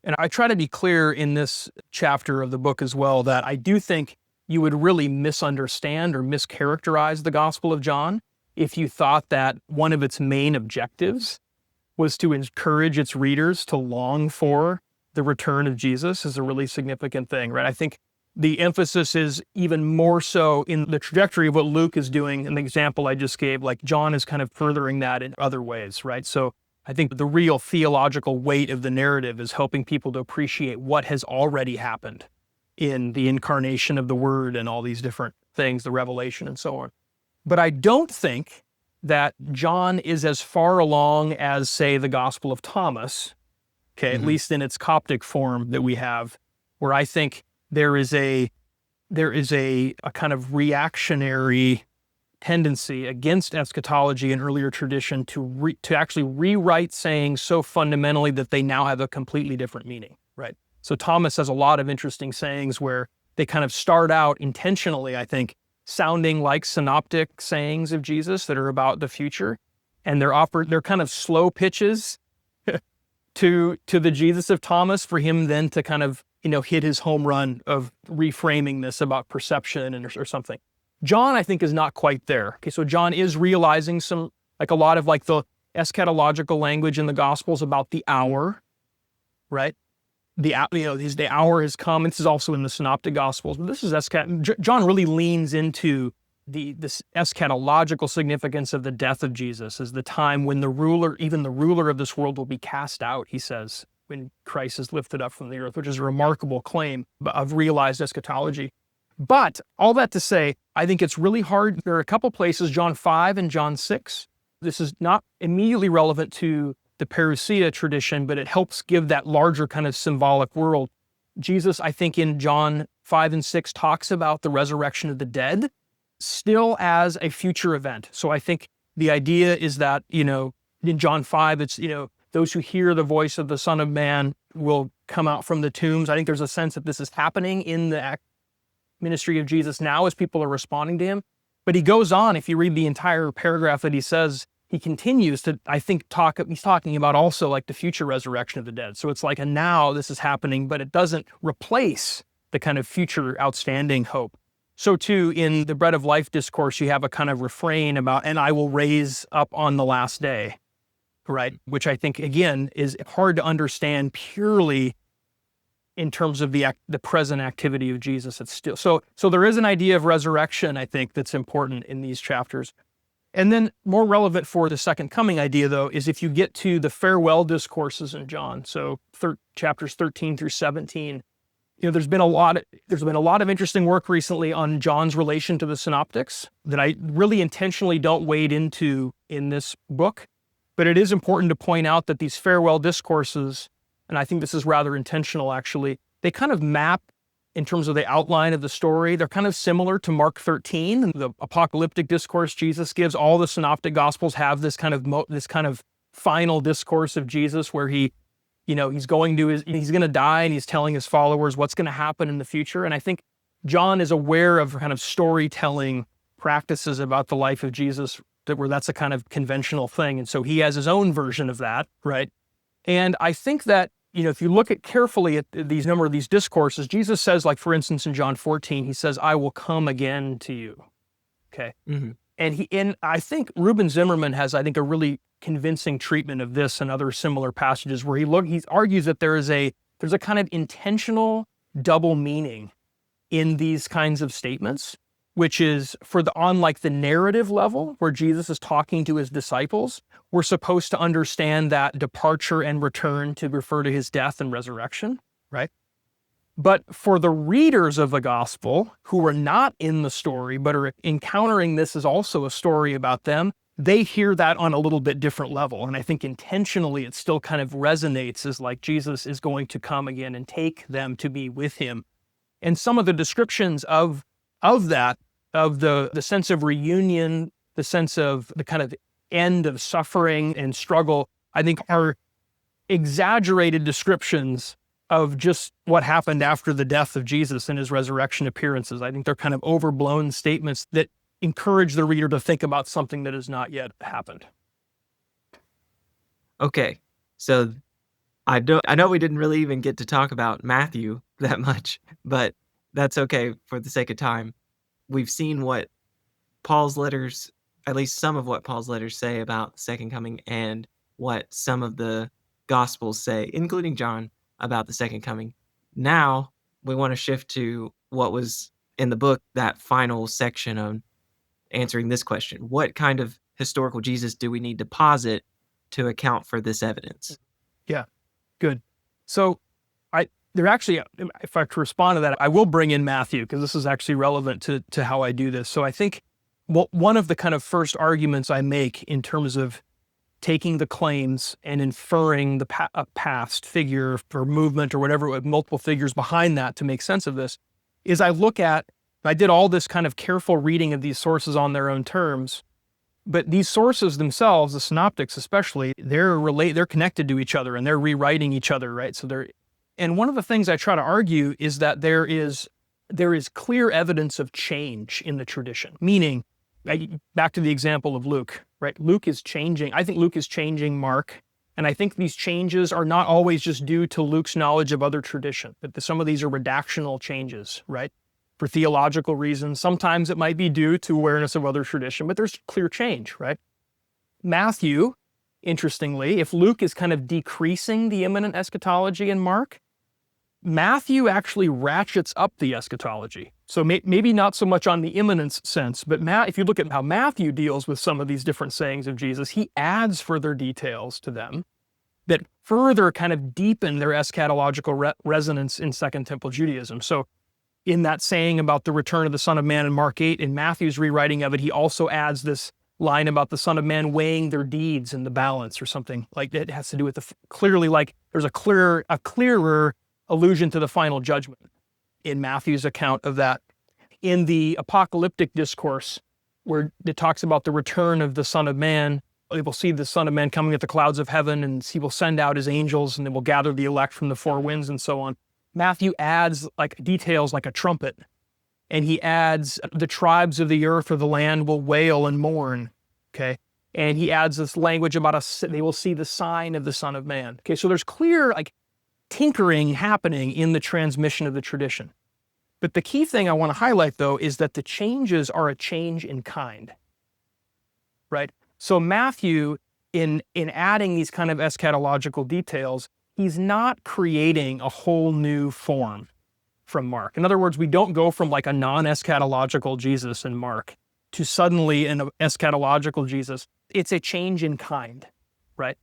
Speaker 2: and I try to be clear in this chapter of the book as well, that I do think you would really misunderstand or mischaracterize the Gospel of John if you thought that one of its main objectives was to encourage its readers to long for the return of Jesus is a really significant thing, right? I think the emphasis is even more so in the trajectory of what Luke is doing. In the example I just gave, like John is kind of furthering that in other ways, right? So I think the real theological weight of the narrative is helping people to appreciate what has already happened in the incarnation of the Word and all these different things, the revelation and so on. But I don't think that John is as far along as, say, the Gospel of Thomas, at least in its Coptic form that we have, where I think there is a kind of reactionary tendency against eschatology and earlier tradition to actually rewrite sayings so fundamentally that they now have a completely different meaning, right? So Thomas has a lot of interesting sayings where they kind of start out intentionally, I think, sounding like synoptic sayings of Jesus that are about the future, and they're kind of slow pitches to the Jesus of Thomas for him then to kind of hit his home run of reframing this about perception or something. John, I think, is not quite there. Okay, so John is realizing a lot of the eschatological language in the Gospels about the hour, right? The hour has come. This is also in the Synoptic Gospels, but this is John really leans into this eschatological significance of the death of Jesus as the time when even the ruler of this world will be cast out, he says, when Christ is lifted up from the earth, which is a remarkable claim of realized eschatology. But all that to say, I think it's really hard. There are a couple places, John 5 and John 6. This is not immediately relevant to the parousia tradition, but it helps give that larger kind of symbolic world. Jesus, I think in John 5 and 6, talks about the resurrection of the dead still as a future event. So I think the idea is that, in John 5, it's, those who hear the voice of the Son of Man will come out from the tombs. I think there's a sense that this is happening in the ministry of Jesus now as people are responding to him. But he goes on, if you read the entire paragraph that he says, he continues to, I think, he's talking about also like the future resurrection of the dead. So it's like a now this is happening, but it doesn't replace the kind of future outstanding hope. So too, in the Bread of Life discourse, you have a kind of refrain about, and I will raise up on the last day, right? Which I think, again, is hard to understand purely in terms of the present activity of Jesus. It's still, so there is an idea of resurrection, I think, that's important in these chapters. And then more relevant for the second coming idea, though, is if you get to the farewell discourses in John, so chapters 13 through 17, there's been a lot of interesting work recently on John's relation to the Synoptics that I really intentionally don't wade into in this book. But it is important to point out that these farewell discourses, and I think this is rather intentional actually, they kind of map in terms of the outline of the story. They're kind of similar to Mark 13, the apocalyptic discourse Jesus gives. All the synoptic gospels have this kind of final discourse of Jesus where he's going to die and he's telling his followers what's going to happen in the future. And I think John is aware of kind of storytelling practices about the life of Jesus where that's a kind of conventional thing. And so he has his own version of that, right? And I think that, if you look carefully at number of these discourses, Jesus says, like, for instance, in John 14, he says, I will come again to you. Okay. Mm-hmm. And I think Reuben Zimmerman has, I think, a really convincing treatment of this and other similar passages where he argues that there's a kind of intentional double meaning in these kinds of statements, which is on the narrative level where Jesus is talking to his disciples, we're supposed to understand that departure and return to refer to his death and resurrection, right? But for the readers of the gospel who are not in the story, but are encountering this as also a story about them, they hear that on a little bit different level. And I think intentionally it still kind of resonates as like Jesus is going to come again and take them to be with him. And some of the descriptions of that, of the sense of reunion, the sense of the kind of end of suffering and struggle, I think are exaggerated descriptions of just what happened after the death of Jesus and his resurrection appearances. I think they're kind of overblown statements that encourage the reader to think about something that has not yet happened.
Speaker 1: Okay, so I know we didn't really even get to talk about Matthew that much, but that's okay for the sake of time. We've seen what Paul's letters, at least some of what Paul's letters say about the second coming and what some of the Gospels say, including John, about the second coming. Now we want to shift to what was in the book, that final section on answering this question. What kind of historical Jesus do we need to posit to account for this evidence?
Speaker 2: Yeah, good. So if I have to respond to that, I will bring in Matthew because this is actually relevant to how I do this. So I think one of the kind of first arguments I make in terms of taking the claims and inferring a past figure or movement or whatever, with multiple figures behind that to make sense of this, is I did all this kind of careful reading of these sources on their own terms, but these sources themselves, the synoptics especially, they're connected to each other and they're rewriting each other, right? And one of the things I try to argue is that there is clear evidence of change in the tradition, meaning, back to the example of Luke, right? Luke is changing. I think Luke is changing Mark. And I think these changes are not always just due to Luke's knowledge of other tradition, but some of these are redactional changes, right? For theological reasons. Sometimes it might be due to awareness of other tradition, but there's clear change, right? Matthew, interestingly, if Luke is kind of decreasing the imminent eschatology in Mark, Matthew actually ratchets up the eschatology. So maybe not so much on the imminence sense, but if you look at how Matthew deals with some of these different sayings of Jesus, he adds further details to them that further kind of deepen their eschatological resonance in Second Temple Judaism. So in that saying about the return of the Son of Man in Mark 8, in Matthew's rewriting of it, he also adds this line about the Son of Man weighing their deeds in the balance or something like that. It has to do with clearly, like, there's a clearer allusion to the final judgment in Matthew's account of that. In the Apocalyptic Discourse, where it talks about the return of the Son of Man, they will see the Son of Man coming with the clouds of heaven, and he will send out his angels, and they will gather the elect from the four winds and so on. Matthew adds details like a trumpet, and he adds the tribes of the earth or the land will wail and mourn, okay? And he adds this language about they will see the sign of the Son of Man. Okay, so there's clear tinkering happening in the transmission of the tradition. But the key thing I want to highlight, though, is that the changes are a change in kind, right? So Matthew, in adding these kind of eschatological details, he's not creating a whole new form from Mark. In other words, we don't go from a non-eschatological Jesus in Mark to suddenly an eschatological Jesus. It's a change in kind, right?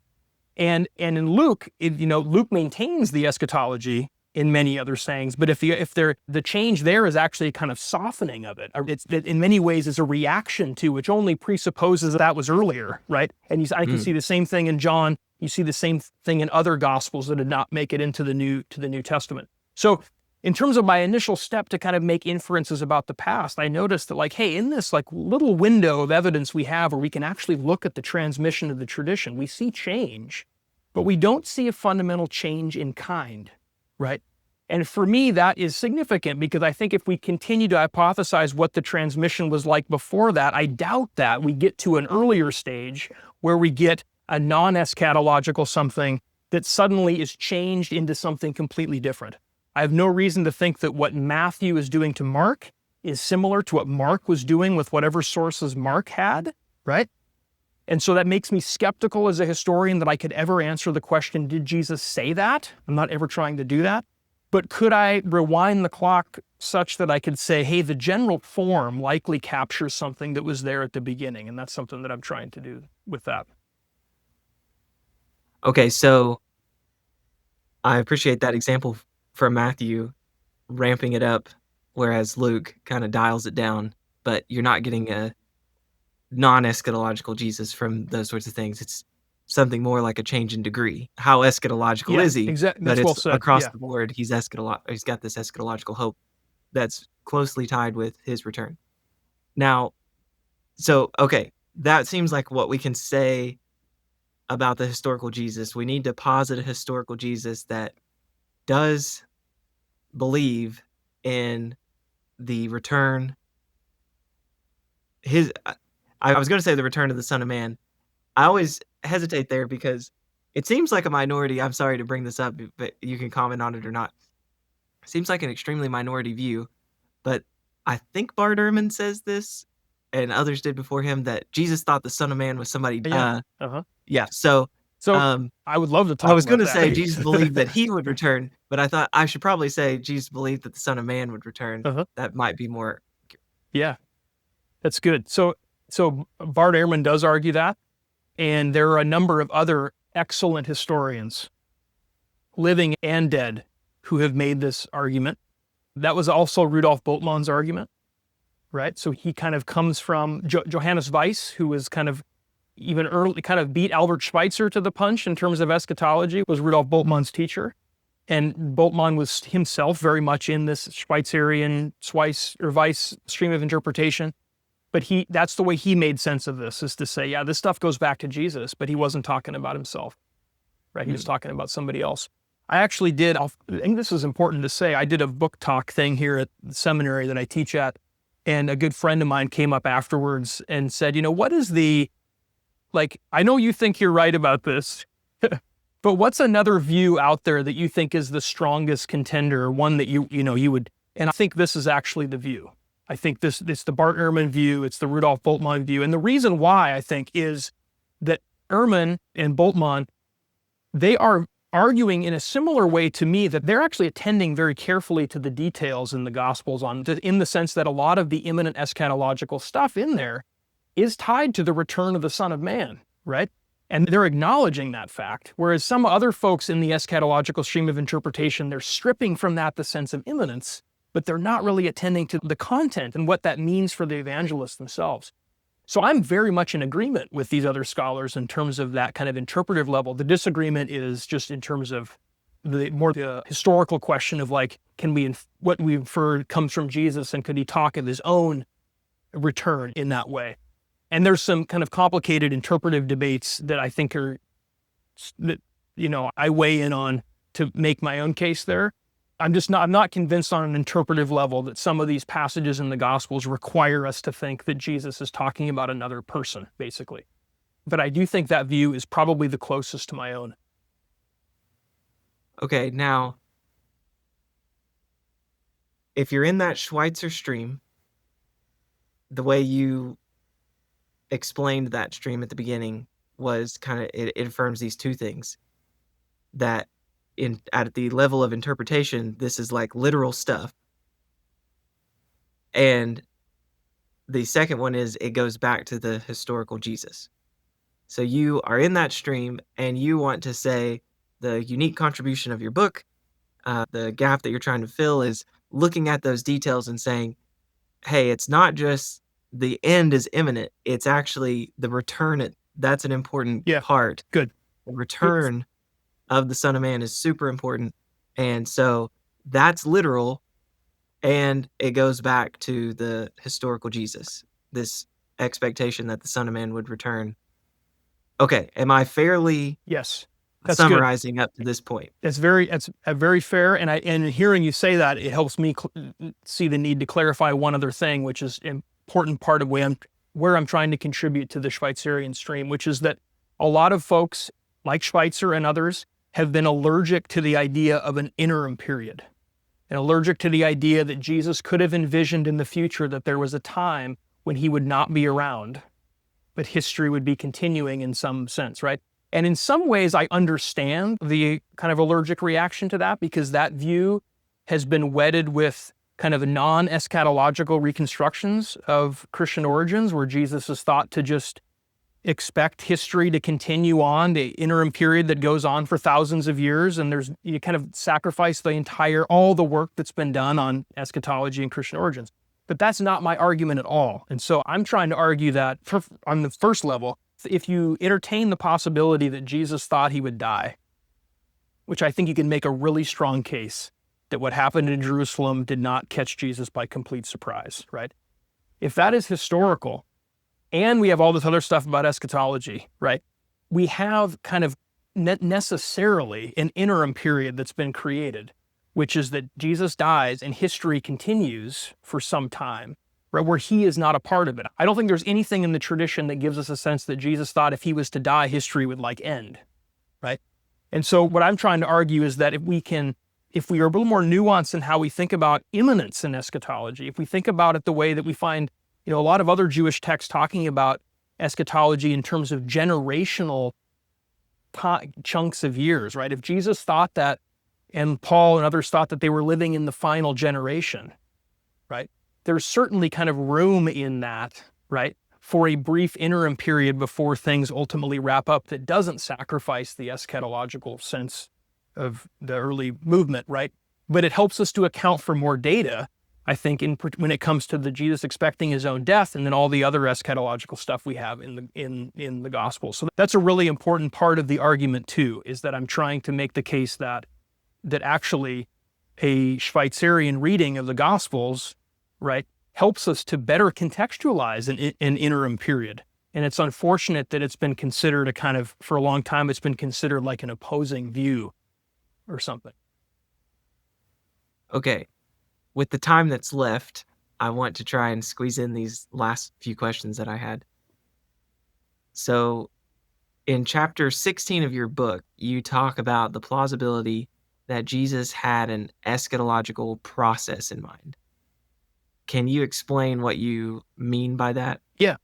Speaker 2: And in Luke, Luke maintains the eschatology in many other sayings, but if the change there is actually kind of softening of it, it's in many ways is a reaction to, which only presupposes that was earlier, right? And I can see the same thing in John. You see the same thing in other gospels that did not make it into the New Testament. So in terms of my initial step to kind of make inferences about the past, I noticed that hey, in this little window of evidence we have where we can actually look at the transmission of the tradition, we see change, but we don't see a fundamental change in kind, right? And for me, that is significant because I think if we continue to hypothesize what the transmission was like before that, I doubt that we get to an earlier stage where we get a non-eschatological something that suddenly is changed into something completely different. I have no reason to think that what Matthew is doing to Mark is similar to what Mark was doing with whatever sources Mark had, right? And so that makes me skeptical as a historian that I could ever answer the question, did Jesus say that? I'm not ever trying to do that. But could I rewind the clock such that I could say, hey, the general form likely captures something that was there at the beginning? And that's something that I'm trying to do with that.
Speaker 1: Okay, so I appreciate that example from Matthew, ramping it up, whereas Luke kind of dials it down, but you're not getting a non-eschatological Jesus from those sorts of things. It's something more like a change in degree. How eschatological is he?
Speaker 2: Exactly.
Speaker 1: But
Speaker 2: That's well
Speaker 1: it's
Speaker 2: said.
Speaker 1: across the board. He's got this eschatological hope that's closely tied with his return. Now, okay, that seems like what we can say about the historical Jesus. We need to posit a historical Jesus that does believe in the return. I was going to say the return of the Son of Man. I always hesitate there because it seems like a minority. I'm sorry to bring this up, but you can comment on it or not. It seems like an extremely minority view, but I think Bart Ehrman says this, and others did before him, that Jesus thought the Son of Man was somebody. Yeah. So
Speaker 2: I would love to talk.
Speaker 1: I was
Speaker 2: going to
Speaker 1: say Jesus believed that he would return, but I thought I should probably say Jesus believed that the Son of Man would return. That might be more.
Speaker 2: Yeah, that's good. So Bart Ehrman does argue that, and there are a number of other excellent historians, living and dead, who have made this argument. That was also Rudolf Bultmann's argument, right? So he kind of comes from Johannes Weiss, who was kind of even early, kind of beat Albert Schweitzer to the punch in terms of eschatology, was Rudolf Bultmann's teacher. And Bultmann was himself very much in this Schweitzerian, Weiss stream of interpretation. But that's the way he made sense of this, is to say, yeah, this stuff goes back to Jesus, but he wasn't talking about himself, right? He was talking about somebody else. I actually did, I think this is important to say, I did a book talk thing here at the seminary that I teach at, and a good friend of mine came up afterwards and said, what is I know you think you're right about this, but what's another view out there that you think is the strongest contender, one that you would, and I think this is actually the view. I think it's the Bart Ehrman view, it's the Rudolf Bultmann view. And the reason why, I think, is that Ehrman and Bultmann, they are arguing in a similar way to me, that they're actually attending very carefully to the details in the Gospels, in the sense that a lot of the imminent eschatological stuff in there is tied to the return of the Son of Man, right? And they're acknowledging that fact. Whereas some other folks in the eschatological stream of interpretation, they're stripping from that the sense of imminence, but they're not really attending to the content and what that means for the evangelists themselves. So I'm very much in agreement with these other scholars in terms of that kind of interpretive level. The disagreement is just in terms of the historical question of like, what we infer comes from Jesus, and could he talk of his own return in that way? And there's some kind of complicated interpretive debates that I think I weigh in on to make my own case there. I'm not convinced on an interpretive level that some of these passages in the Gospels require us to think that Jesus is talking about another person, basically. But I do think that view is probably the closest to my own.
Speaker 1: Okay, now, if you're in that Schweitzer stream, the way you explained that stream at the beginning was it affirms these two things. That at the level of interpretation, this is like literal stuff. And the second one is it goes back to the historical Jesus. So you are in that stream and you want to say the unique contribution of your book, the gap that you're trying to fill, is looking at those details and saying, hey, it's not just the end is imminent, it's actually the return. That's an important part.
Speaker 2: Good.
Speaker 1: The return of the Son of Man is super important. And so that's literal, and it goes back to the historical Jesus, this expectation that the Son of Man would return. Okay, am I fairly
Speaker 2: that's
Speaker 1: summarizing up to this point?
Speaker 2: That's very fair, and hearing you say that, it helps me see the need to clarify one other thing, which is an important part of where I'm trying to contribute to the Schweitzerian stream, which is that a lot of folks, like Schweitzer and others, have been allergic to the idea of an interim period, and allergic to the idea that Jesus could have envisioned in the future that there was a time when he would not be around, but history would be continuing in some sense, right? And in some ways, I understand the kind of allergic reaction to that, because that view has been wedded with kind of non-eschatological reconstructions of Christian origins, where Jesus is thought to just expect history to continue on, the interim period that goes on for thousands of years, and you kind of sacrifice all the work that's been done on eschatology and Christian origins. But that's not my argument at all. And so I'm trying to argue that on the first level, if you entertain the possibility that Jesus thought he would die, which I think you can make a really strong case that what happened in Jerusalem did not catch Jesus by complete surprise, right? If that is historical, and we have all this other stuff about eschatology, right? We have kind of necessarily an interim period that's been created, which is that Jesus dies and history continues for some time, right, where he is not a part of it. I don't think there's anything in the tradition that gives us a sense that Jesus thought if he was to die, history would end, right? And so what I'm trying to argue is that if we are a little more nuanced in how we think about imminence in eschatology, if we think about it the way that we find a lot of other Jewish texts talking about eschatology in terms of generational chunks of years, right? If Jesus thought that, and Paul and others thought that they were living in the final generation, right? There's certainly kind of room in that, right, for a brief interim period before things ultimately wrap up that doesn't sacrifice the eschatological sense of the early movement, right? But it helps us to account for more data, I think, when it comes to the Jesus expecting his own death, and then all the other eschatological stuff we have in the gospel. So that's a really important part of the argument too, is that I'm trying to make the case that actually a Schweitzerian reading of the Gospels, right, helps us to better contextualize an interim period. And it's unfortunate that it's been considered for a long time, it's been considered like an opposing view or something.
Speaker 1: Okay. With the time that's left, I want to try and squeeze in these last few questions that I had. So in chapter 16 of your book, you talk about the plausibility that Jesus had an eschatological process in mind. Can you explain what you mean by that?
Speaker 2: Yeah,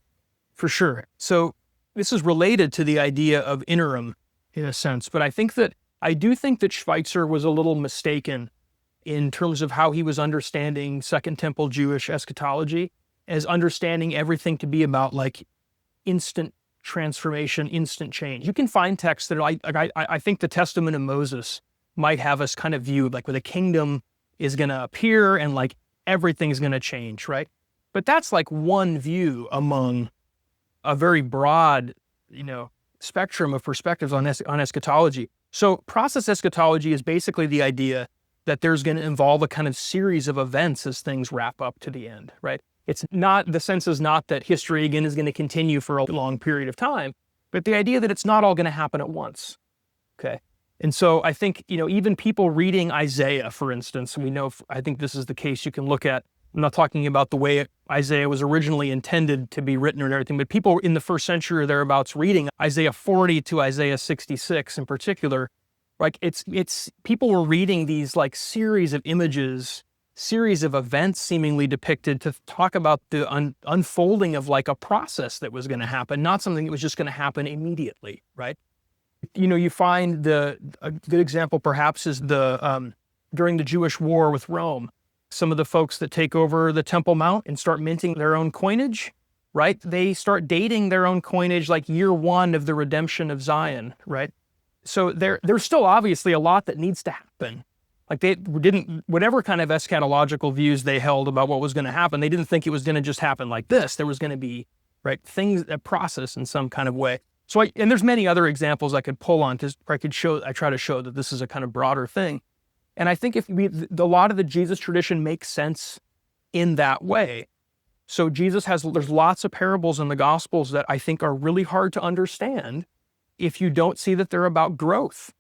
Speaker 2: for sure. So this is related to the idea of interim in a sense, but I do think that Schweitzer was a little mistaken in terms of how he was understanding Second Temple Jewish eschatology, as understanding everything to be about instant transformation, instant change. You can find texts that I think the Testament of Moses might have us kind of view where the kingdom is going to appear and everything's going to change, right? But that's one view among a very broad, spectrum of perspectives on eschatology. So process eschatology is basically the idea that there's going to involve a kind of series of events as things wrap up to the end, right? It's not, the sense is not that history again is going to continue for a long period of time, but the idea that it's not all going to happen at once, okay? And so I think, even people reading Isaiah, for instance, I think this is the case you can look at. I'm not talking about the way Isaiah was originally intended to be written and everything, but people in the first century or thereabouts reading Isaiah 40 to Isaiah 66 in particular, like it's people were reading these like series of images, series of events seemingly depicted to talk about the unfolding of like a process that was going to happen, not something that was just going to happen immediately, right? You find a good example perhaps is during the Jewish war with Rome, some of the folks that take over the Temple Mount and start minting their own coinage, right? They start dating their own coinage like year one of the redemption of Zion, right? So there's still obviously a lot that needs to happen. Like they didn't, whatever kind of eschatological views they held about what was going to happen, they didn't think it was going to just happen like this. There was going to be, right, things that process in some kind of way. So and there's many other examples I could pull on I try to show that this is a kind of broader thing. And I think a lot of the Jesus tradition makes sense in that way. So there's lots of parables in the Gospels that I think are really hard to understand if you don't see that they're about growth.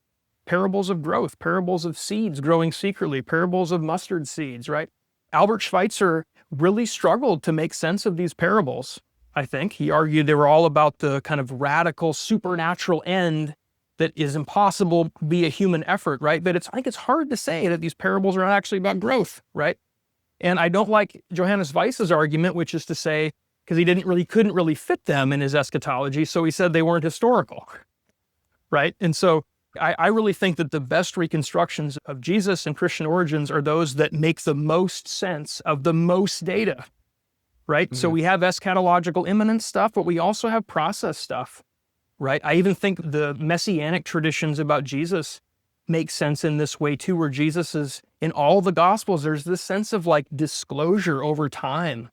Speaker 2: Parables of growth, parables of seeds growing secretly, parables of mustard seeds, right? Albert Schweitzer really struggled to make sense of these parables, I think. He argued they were all about the kind of radical supernatural end that is impossible via human effort, right? But I think it's hard to say that these parables are not actually about growth, right? And I don't like Johannes Weiss's argument, which is to say, because he couldn't really fit them in his eschatology, so he said they weren't historical, right? And so I really think that the best reconstructions of Jesus and Christian origins are those that make the most sense of the most data, right? Mm-hmm. So we have eschatological imminent stuff, but we also have process stuff, right? I even think the messianic traditions about Jesus make sense in this way too, where Jesus is, in all the Gospels, there's this sense of like disclosure over time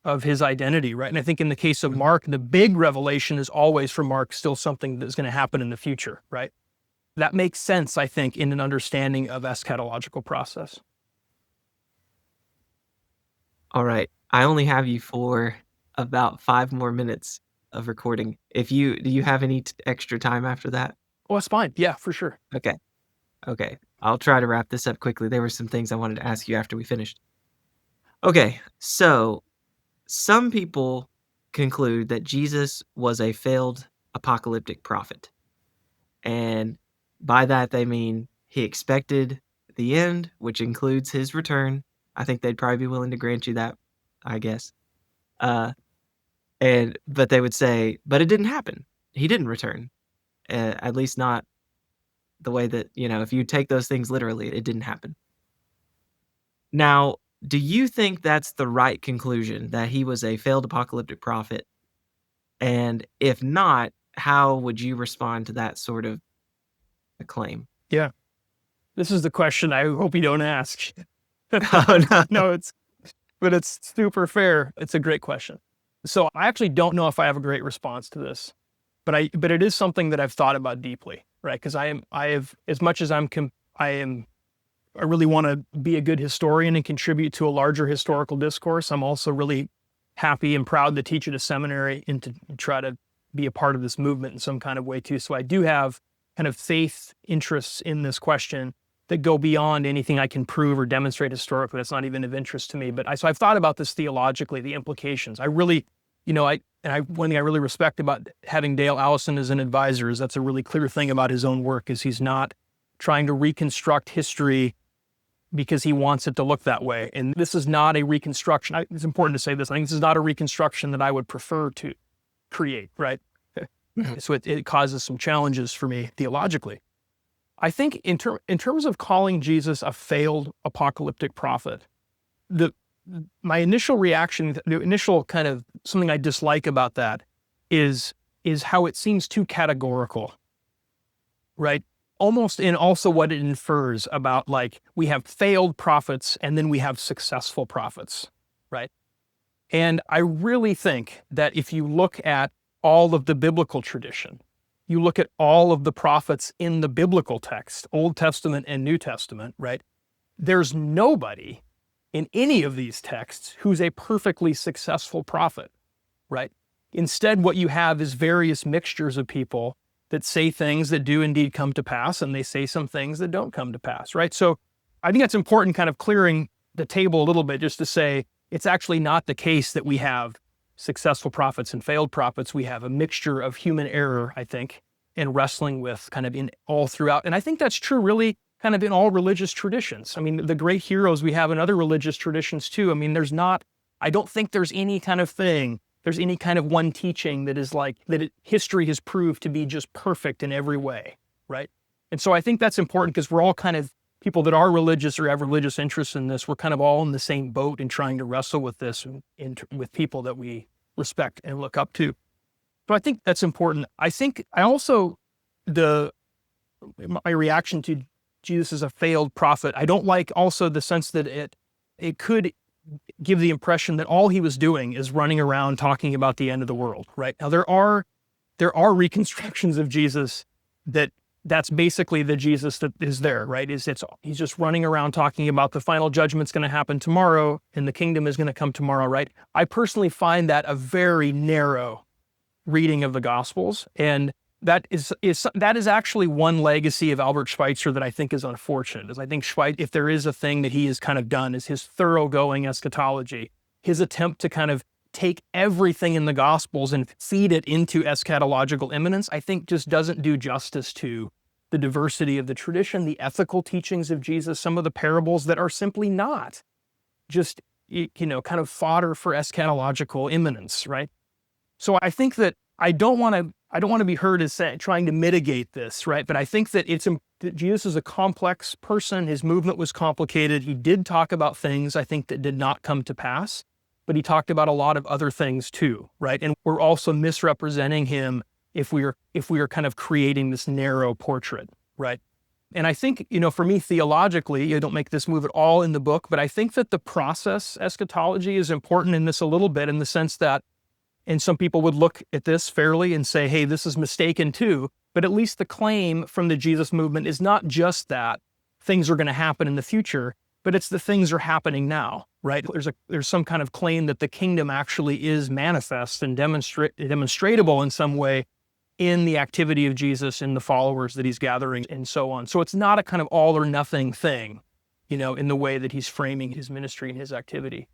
Speaker 2: of his identity, right? And I think in the case of Mark, the big revelation is always for Mark still something that's going to happen in the future, right? That makes sense, I think, in an understanding of eschatological process.
Speaker 1: All right. I only have you for about 5 more minutes of recording. Do you have any extra time after that?
Speaker 2: Oh, that's fine. Yeah, for sure.
Speaker 1: Okay. I'll try to wrap this up quickly. There were some things I wanted to ask you after we finished. Okay. So some people conclude that Jesus was a failed apocalyptic prophet. And by that, they mean he expected the end, which includes his return. I think they'd probably be willing to grant you that, I guess. But they would say, but it didn't happen. He didn't return. At least not the way that, if you take those things literally, it didn't happen. Now, do you think that's the right conclusion, that he was a failed apocalyptic prophet? And if not, how would you respond to that sort of a claim?
Speaker 2: Yeah. This is the question I hope you don't ask.
Speaker 1: Oh, no.
Speaker 2: But it's super fair. It's a great question. So I actually don't know if I have a great response to this, but it is something that I've thought about deeply, right? Because I have, as much as I really want to be a good historian and contribute to a larger historical discourse, I'm also really happy and proud to teach at a seminary and to try to be a part of this movement in some kind of way too. So I do have kind of faith interests in this question that go beyond anything I can prove or demonstrate historically. That's not even of interest to me. So I've thought about this theologically, the implications. I really, one thing I really respect about having Dale Allison as an advisor is that's a really clear thing about his own work, is he's not trying to reconstruct history because he wants it to look that way. And this is not a reconstruction. It's important to say this. I think this is not a reconstruction that I would prefer to create, right? So it causes some challenges for me theologically. I think in terms of calling Jesus a failed apocalyptic prophet, my initial reaction, the initial kind of something I dislike about that is how it seems too categorical, right? Almost in also what it infers about, like, we have failed prophets and then we have successful prophets, right? And I really think that if you look at all of the biblical tradition, you look at all of the prophets in the biblical text, Old Testament and New Testament, right? There's nobody in any of these texts who's a perfectly successful prophet, right? Instead, what you have is various mixtures of people that say things that do indeed come to pass, and they say some things that don't come to pass, right? So I think that's important, kind of clearing the table a little bit, just to say it's actually not the case that we have successful prophets and failed prophets. We have a mixture of human error, I think, and wrestling with kind of in all throughout. And I think that's true really kind of in all religious traditions. I mean, the great heroes we have in other religious traditions too. I mean, I don't think there's any kind of one teaching that is like, history has proved to be just perfect in every way, right? And so I think that's important because we're all kind of people that are religious or have religious interests in this. We're kind of all in the same boat in trying to wrestle with this with people that we respect and look up to. So I think that's important. I think my reaction to Jesus as a failed prophet, I don't like also the sense that it could give the impression that all he was doing is running around talking about the end of the world, right? Now there are reconstructions of Jesus that's basically the Jesus that is there, right? He's just running around talking about the final judgment's going to happen tomorrow and the kingdom is going to come tomorrow, right? I personally find that a very narrow reading of the Gospels, and that is actually one legacy of Albert Schweitzer that I think is unfortunate. Is I think if there is a thing that he has kind of done, is his thoroughgoing eschatology, his attempt to kind of take everything in the Gospels and feed it into eschatological imminence, I think just doesn't do justice to the diversity of the tradition, the ethical teachings of Jesus, some of the parables that are simply not just, kind of fodder for eschatological imminence, right? So I think that I don't want to be heard as trying to mitigate this, right? But I think that that Jesus is a complex person. His movement was complicated. He did talk about things, I think, that did not come to pass, but he talked about a lot of other things too, right? And we're also misrepresenting him if we are kind of creating this narrow portrait, right? And I think, for me, theologically, I don't make this move at all in the book, but I think that the process eschatology is important in this a little bit, in the sense that, and some people would look at this fairly and say, hey, this is mistaken too, but at least the claim from the Jesus movement is not just that things are going to happen in the future, but it's the things are happening now, right? There's some kind of claim that the kingdom actually is manifest and demonstratable in some way in the activity of Jesus, in the followers that he's gathering, and so on. So it's not a kind of all or nothing thing, in the way that he's framing his ministry and his activity.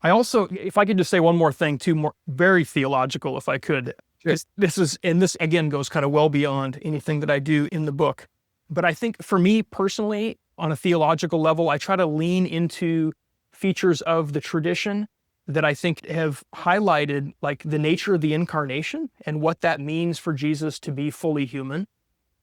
Speaker 2: I also, if I could just say one more thing too, very theological, if I could.
Speaker 1: Sure.
Speaker 2: This again goes kind of well beyond anything that I do in the book. But I think for me personally, on a theological level, I try to lean into features of the tradition that I think have highlighted like the nature of the incarnation and what that means for Jesus to be fully human.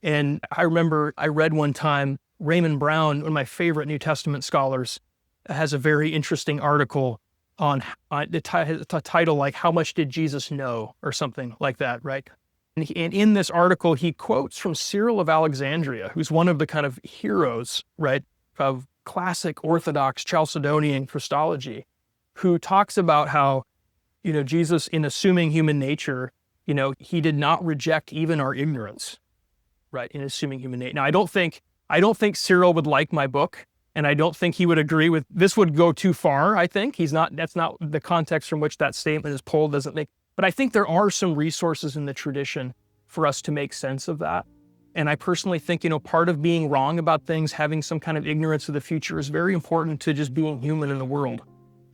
Speaker 2: And I remember I read one time, Raymond Brown, one of my favorite New Testament scholars, has a very interesting article on the title like, How Much Did Jesus Know? Or something like that, right? And in this article, he quotes from Cyril of Alexandria, who's one of the kind of heroes, right, of classic Orthodox Chalcedonian Christology, who talks about how, Jesus, in assuming human nature, he did not reject even our ignorance, right, in assuming human nature. Now, I don't think Cyril would like my book, and I don't think he would agree with, this would go too far, I think. That's not the context from which that statement is pulled, but I think there are some resources in the tradition for us to make sense of that. And I personally think, part of being wrong about things, having some kind of ignorance of the future, is very important to just being human in the world.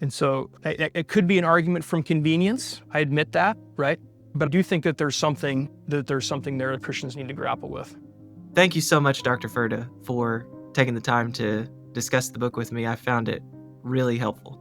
Speaker 2: And so it could be an argument from convenience. I admit that, right? But I do think that there's something there that Christians need to grapple with.
Speaker 1: Thank you so much, Dr. Ferda, for taking the time to discuss the book with me. I found it really helpful.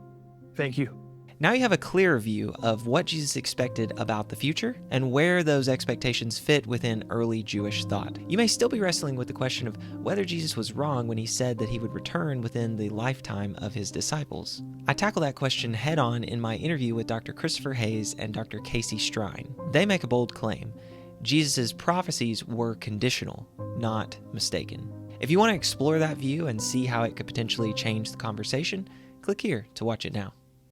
Speaker 2: Thank you.
Speaker 1: Now you have a clearer view of what Jesus expected about the future and where those expectations fit within early Jewish thought. You may still be wrestling with the question of whether Jesus was wrong when he said that he would return within the lifetime of his disciples. I tackle that question head on in my interview with Dr. Christopher Hayes and Dr. Casey Strine. They make a bold claim. Jesus' prophecies were conditional, not mistaken. If you want to explore that view and see how it could potentially change the conversation, click here to watch it now.